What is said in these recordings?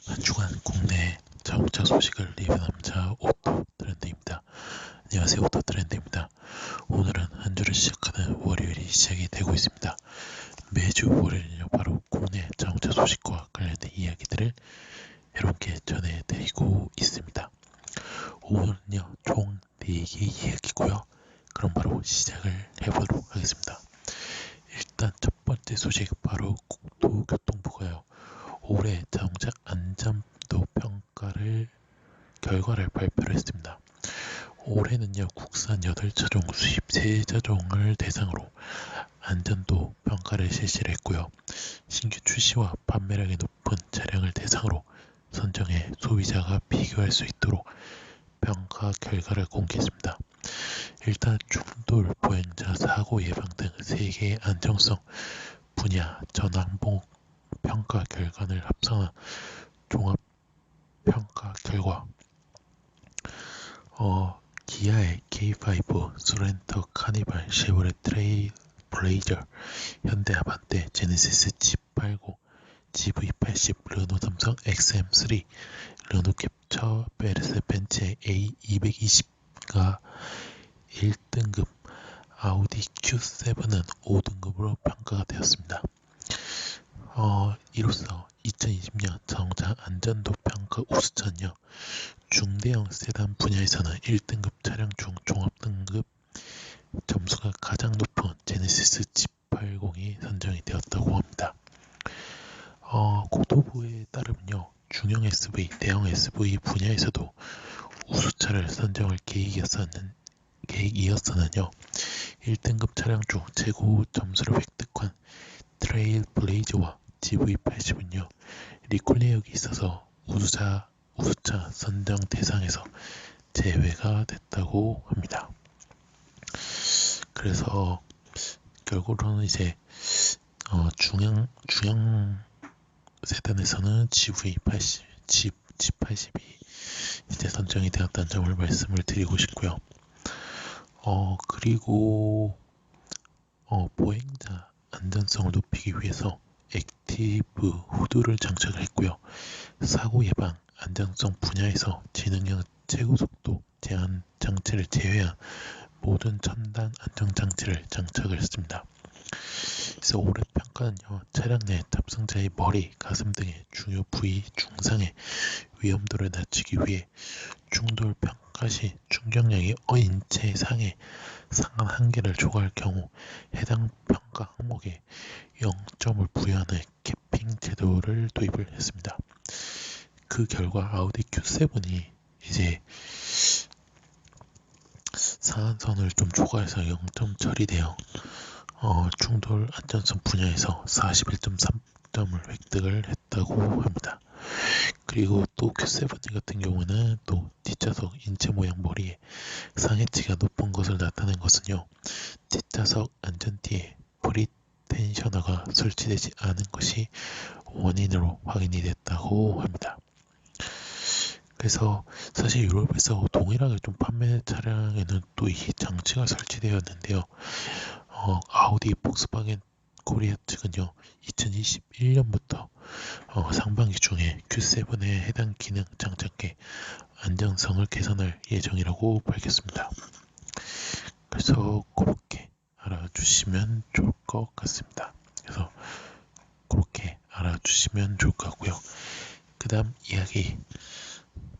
한 주간 국내 자동차 소식을 리뷰 남자 오토 트렌드입니다. 안녕하세요, 오토 트렌드입니다. 오늘은 한 주를 시작하는 월요일이 시작이 되고 있습니다. 매주 월요일은요 바로 국내 자동차 소식과 관련된 이야기들을 여러분께 전해드리고 있습니다. 오늘은요 총 4개의 이야기고요. 그럼 바로 시작을 해보도록 하겠습니다. 일단 첫 번째 소식 바로 국토교통부가요 올해 자동차 안전도 평가를 결과를 발표를 했습니다. 올해는요 국산 8차종 수입 3차종을 대상으로 안전도 평가를 실시를 했고요. 신규 출시와 판매량이 높은 차량을 대상으로 선정해 소비자가 비교할 수 있도록 평가 결과를 공개했습니다. 일단 충돌, 보행자 사고 예방 등 3개의 안정성 분야 전항복 평가 결과를 합성한 종합 평가 결과 기아의 K5, 소렌토 카니발, 쉐보레 트레일 블레이저, 현대 아반떼, 제네시스 G80, GV80, 르노 삼성 XM3, 르노 캡처, 메르스 벤츠의 A220가 1등급, 아우디 Q7은 5등급으로 평가가 되었습니다. 이로써 2020년 자동차 안전도 평가 우수천요 중대형 세단 분야에서는 1등급 차량 중 종합등급 점수가 가장 높은 제네시스 G80이 선정이 되었다고 합니다. 국토부에 따르면요 중형 SUV, 대형 SUV 분야에서도 우수차를 선정할 계획이었으는요 1등급 차량 중 최고 점수를 획득한 트레일 블레이저와 GV80은요 리콜 내역이 있어서 우수차 선정 대상에서 제외가 됐다고 합니다. 그래서 결국으로는 이제 중형 세단에서는 G80이 이제 선정이 되었다는 점을 말씀을 드리고 싶고요. 그리고 보행자 안전성을 높이기 위해서 액티브 후드를 장착을 했고요. 사고 예방 안전성 분야에서 지능형 최고속도 제한 장치를 제외한 모든 첨단 안전장치를 장착을 했습니다. 그래서 올해 평가는요 차량 내 탑승자의 머리, 가슴 등의 중요 부위 중상의 위험도를 낮추기 위해 충돌 평가 시 충격량이 인체 상해 상한 한계를 초과할 경우 해당 평가 항목에 0점을 부여하는 캐핑 제도를 도입을 했습니다. 그 결과 아우디 Q7이 이제 상한선을 좀 초과해서 0점 처리되어 충돌 안전성 분야에서 41.3점을 획득을 했다고 합니다. 그리고 또 Q7 같은 경우는 또 뒷좌석 인체 모양 머리에 상해치가 높은 것을 나타낸 것은요 뒷좌석 안전띠에 프리텐셔너가 설치되지 않은 것이 원인으로 확인이 됐다고 합니다. 그래서 사실 유럽에서 동일하게 좀 판매 차량에는 또 이 장치가 설치되었는데요. 아우디, 폭스바겐 코리아 측은요 2021년부터 상반기 중에 Q7에 해당 기능 장착해 안정성을 개선할 예정이라고 밝혔습니다. 그래서 그렇게 알아주시면 좋을 것 같습니다. 그래서 그렇게 알아주시면 좋을 것 같고요. 그 다음 이야기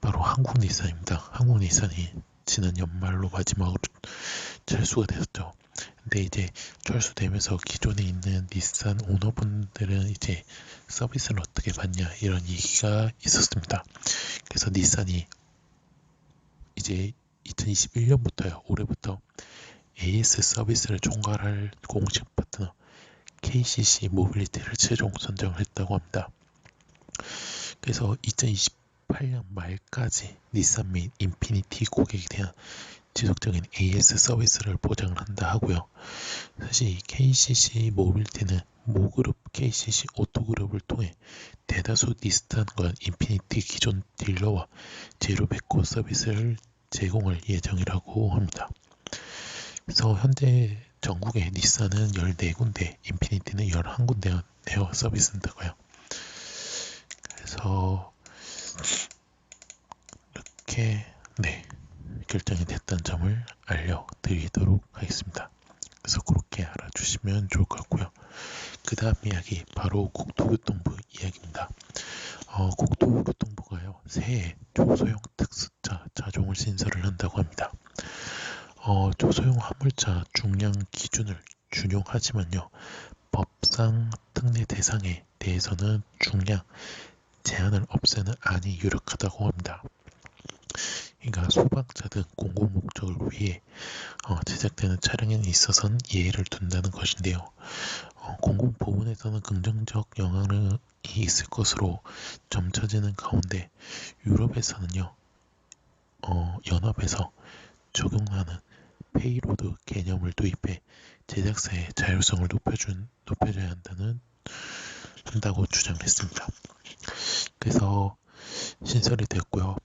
바로 한국 닛산입니다. 한국 닛산이 지난 연말로 마지막으로 철수가 되었죠. 근데 이제 철수되면서 기존에 있는 닛산 오너분들은 이제 서비스를 어떻게 받냐 이런 얘기가 있었습니다. 그래서 닛산이 이제 2021년부터요 올해부터 AS 서비스를 총괄할 공식 파트너 KCC 모빌리티를 최종 선정을 했다고 합니다. 그래서 2028년 말까지 닛산 및 인피니티 고객에 대한 지속적인 AS 서비스를 보장을 한다 하고요. 사실 KCC 모빌리티는 모그룹 KCC 오토그룹을 통해 대다수 닛산과 인피니티 기존 딜러와 제로 백호 서비스를 제공할 예정이라고 합니다. 그래서 현재 전국에 닛산은 14군데, 인피니티는 11군데 내어 서비스한다고요. 그래서 이렇게 결정이 됐다는 점을 알려드리도록 하겠습니다. 그래서 그렇게 알아주시면 좋을 것 같고요. 그 다음 이야기 바로 국토교통부 이야기입니다. 국토교통부가요 새해 조소형 특수차 차종을 신설을 한다고 합니다. 조소형 화물차 중량 기준을 준용하지만요 법상 특례 대상에 대해서는 중량 제한을 없애는 안이 유력하다고 합니다. 그러니까 소방차 등 공공목적을 위해 제작되는 차량에 있어서는 예외를 둔다는 것인데요. 공공부문에서는 긍정적 영향이 있을 것으로 점쳐지는 가운데 유럽에서는요 연합에서 적용하는 페이로드 개념을 도입해 제작사의 자율성을 높여줘야 한다고 주장했습니다. 그래서 신설이 되었고요.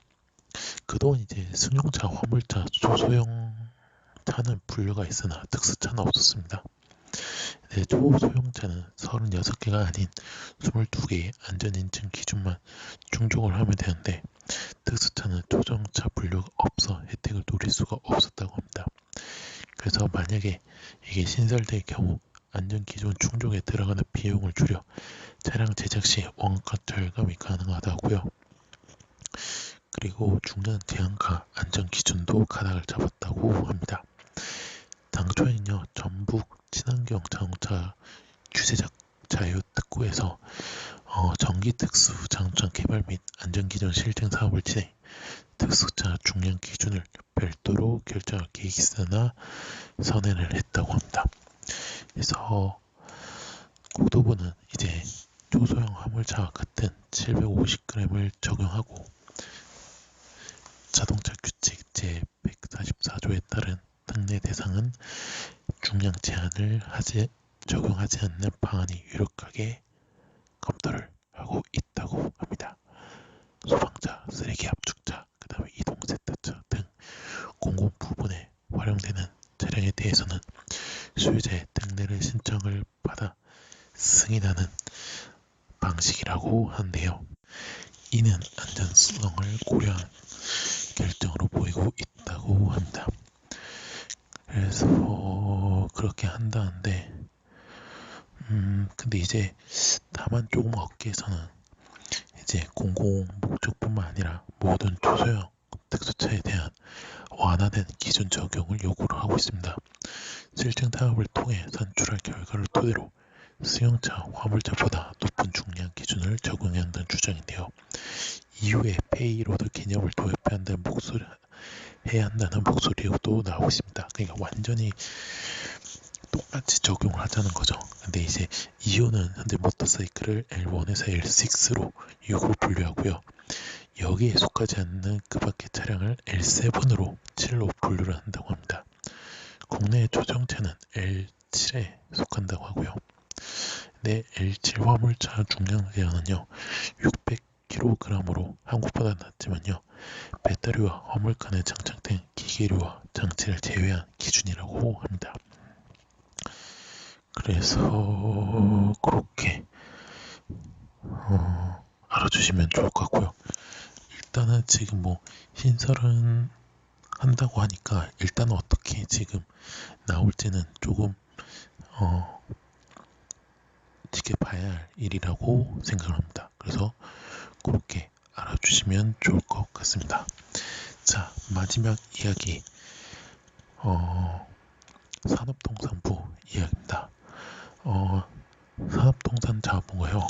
그동안 이제 승용차, 화물차, 조소형 차는 분류가 있으나 특수차는 없었습니다. 초소형차는 36개가 아닌 22개의 안전인증 기준만 충족을 하면 되는데 특수차는 초소형차 분류가 없어 혜택을 노릴 수가 없었다고 합니다. 그래서 만약에 이게 신설될 경우 안전기준 충족에 들어가는 비용을 줄여 차량 제작 시 원가 절감이 가능하다고요. 그리고 중량 제한과 안전기준도 가닥을 잡았다고 합니다. 당초에는요 전북 친환경 자동차 규제작 자유특구에서 전기 특수 자동차 개발 및 안전기준 실증 사업을 진행 특수차 중량 기준을 별도로 결정할 계획이 있으나 선회를 했다고 합니다. 그래서 국토부는 이제 초소형 화물차와 같은 750g을 적용하고 자동차 규칙 제144조에 따른 특례 대상은 중량 제한을 적용하지 않는 방안이 유력하게 검토를 하고 있다고 합니다. 소방차, 쓰레기 압축차, 그 다음에 이동 세탁차 등 공공 부분에 활용되는 차량에 대해서는 소유자의 특례를 신청을 받아 승인하는 방식이라고 하는데요. 이는 안전성을 고려한 결정으로 보이고 있다고 합니다. 그래서 그렇게 한다는데 근데 이제 다만 조금 업계에서는 이제 공공 목적뿐만 아니라 모든 초소형 특수차에 대한 완화된 기준 적용을 요구를 하고 있습니다. 실증 타협을 통해 산출할 결과를 토대로 승용차, 화물차보다 높은 중량 기준을 적용해야 한다는 주장인데요. 이후에 페이로드 개념을 해야 한다는 목소리도 나오고 있습니다. 그러니까 완전히 똑같이 적용을 하자는 거죠. 근데 이제 이유는 현재 모터사이클을 L1에서 L6로 6으로 분류하고요. 여기에 속하지 않는 그 밖의 차량을 L7으로 7로 분류를 한다고 합니다. 국내 조정차는 L7에 속한다고 하고요. 근데 L7 화물차 중량 제한은요 600kg으로 한국보다 낮지만요 배터리와 화물칸에 장착된 기계류와 장치를 제외한 기준이라고 합니다. 그래서 그렇게 알아주시면 좋을 것 같고요. 일단은 지금 뭐 신설은 한다고 하니까 일단은 어떻게 지금 나올지는 조금 지켜봐야 할 일이라고 생각합니다. 그래서 그렇게 알아주시면 좋을 것 같습니다. 자, 마지막 이야기 산업통상부 이야기입니다. 산업통상자본부가요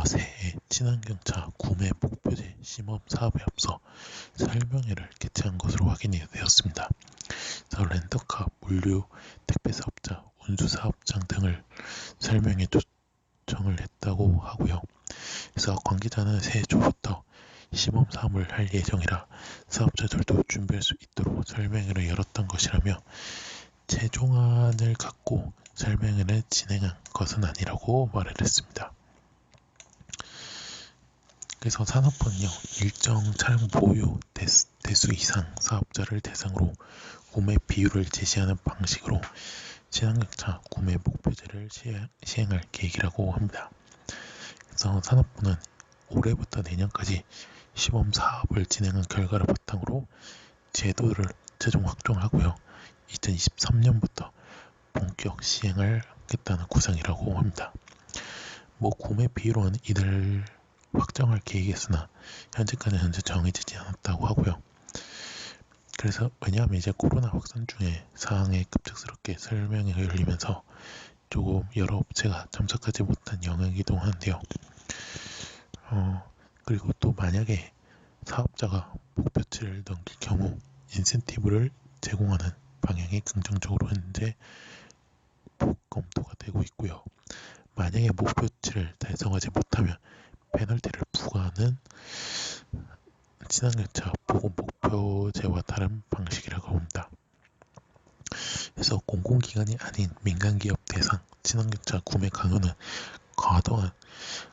새해 친환경차 구매 목표제 시범 사업에 앞서 설명회를 개최한 것으로 확인이 되었습니다. 그래서 렌터카, 물류, 택배사업자, 운수사업장 등을 설명회 초청을 했다고 하고요. 그래서 관계자는 새해 초부터 시범 사업을 할 예정이라 사업자들도 준비할 수 있도록 설명회를 열었던 것이라며 최종안을 갖고 설명회를 진행한 것은 아니라고 말을 했습니다. 그래서 산업부는요 일정 차량 보유 대수 이상 사업자를 대상으로 구매 비율을 제시하는 방식으로 친환경차 구매 목표제를 시행할 계획이라고 합니다. 그래서 산업부는 올해부터 내년까지 시범 사업을 진행한 결과를 바탕으로 제도를 최종 확정하고요. 2023년부터 본격 시행을 하겠다는 구상이라고 합니다. 구매 비율은 이들 확정할 계획이었으나 현재 정해지지 않았다고 하고요. 그래서 왜냐하면 이제 코로나 확산 중에 사항에 급작스럽게 설명이 열리면서 조금 여러 업체가 참석하지 못한 영역이기도 한데요. 그리고 또 만약에 사업자가 목표치를 넘길 경우 인센티브를 제공하는 방향이 긍정적으로 현재 검토가 되고 있고요. 만약에 목표치를 달성하지 못하면 페널티를 부과하는 친환경차 보건 목표제와 다른 방식이라고 합니다. 그래서 공공기관이 아닌 민간기업 대상 친환경차 구매 강요는 과도한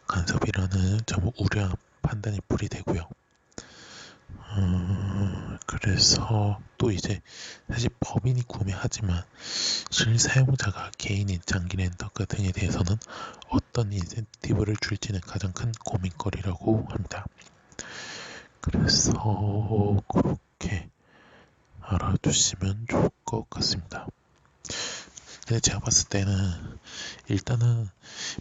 간섭이라는 점을 우려한 판단이 풀이되고요. 그래서 또 이제 사실 법인이 구매하지만 실사용자가 개인인 장기 렌터카 등에 대해서는 어떤 인센티브를 줄지는 가장 큰 고민거리라고 합니다. 그래서 그렇게 알아두시면 좋을 것 같습니다. 근데 제가 봤을 때는 일단은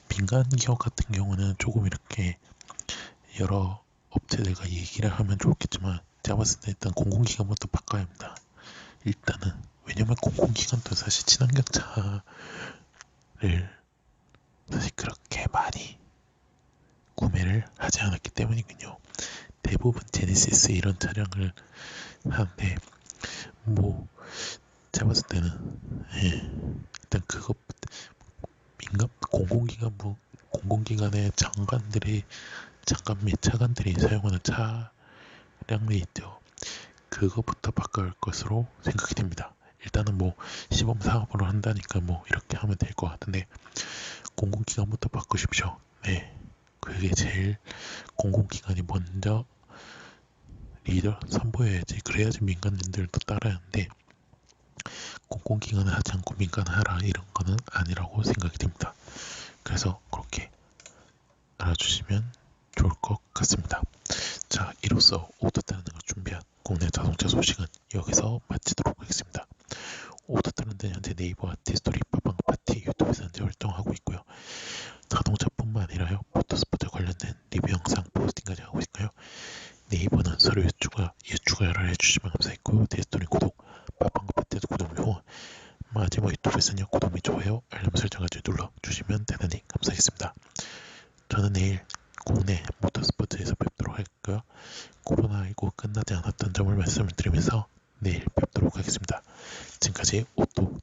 민간 기업 같은 경우는 조금 이렇게 여러 업체들과 얘기를 하면 좋겠지만 제가 봤을 때 일단 공공기관부터 바꿔야 합니다. 일단은 왜냐면 공공기관도 사실 친환경차를 사실 그렇게 많이 구매를 하지 않았기 때문이군요. 대부분 제네시스 이런 차량을 하는데 제가 봤을 때는 일단 그것 민간 공공기관의 장관 및 차관들이 사용하는 차량이 있죠. 그것부터 바꿀 것으로 생각이 됩니다. 일단은 시범 사업으로 한다니까 이렇게 하면 될 것 같은데 공공기관부터 바꾸십시오. 네, 그게 제일 공공기관이 먼저 리더 선보여야지. 그래야지 민간인들도 따라야 하는데 공공기관은 하지 않고 민간은 하라 이런 거는 아니라고 생각이 됩니다. 그래서 그렇게 알아주시면 좋을 것 같습니다. 자, 이로써 오토타렌드가 준비한 국내 자동차 소식은 여기서 마치도록 하겠습니다. 오토타렌드는 현재 네이버와 티스토리, 팟빵, 파티, 유튜브에서 현재 활동하고 있고요. 자동차뿐만 아니라요, 모터스포츠 관련된 리뷰 영상 포스팅까지 하고 있고요. 네이버는 서류 유추가를 해주시면 감사했고요. 티스토리 구독, 팟빵, 파티에도 구독 후 마지막 유튜브에서는 구독 및 좋아요, 알람 설정까지 눌러주시면 대단히 감사하겠습니다. 저는 내일 국내 모터스포츠에서 뵙도록 할고요. 코로나19 끝나지 않았던 점을 말씀을 드리면서 내일 뵙도록 하겠습니다. 지금까지 오토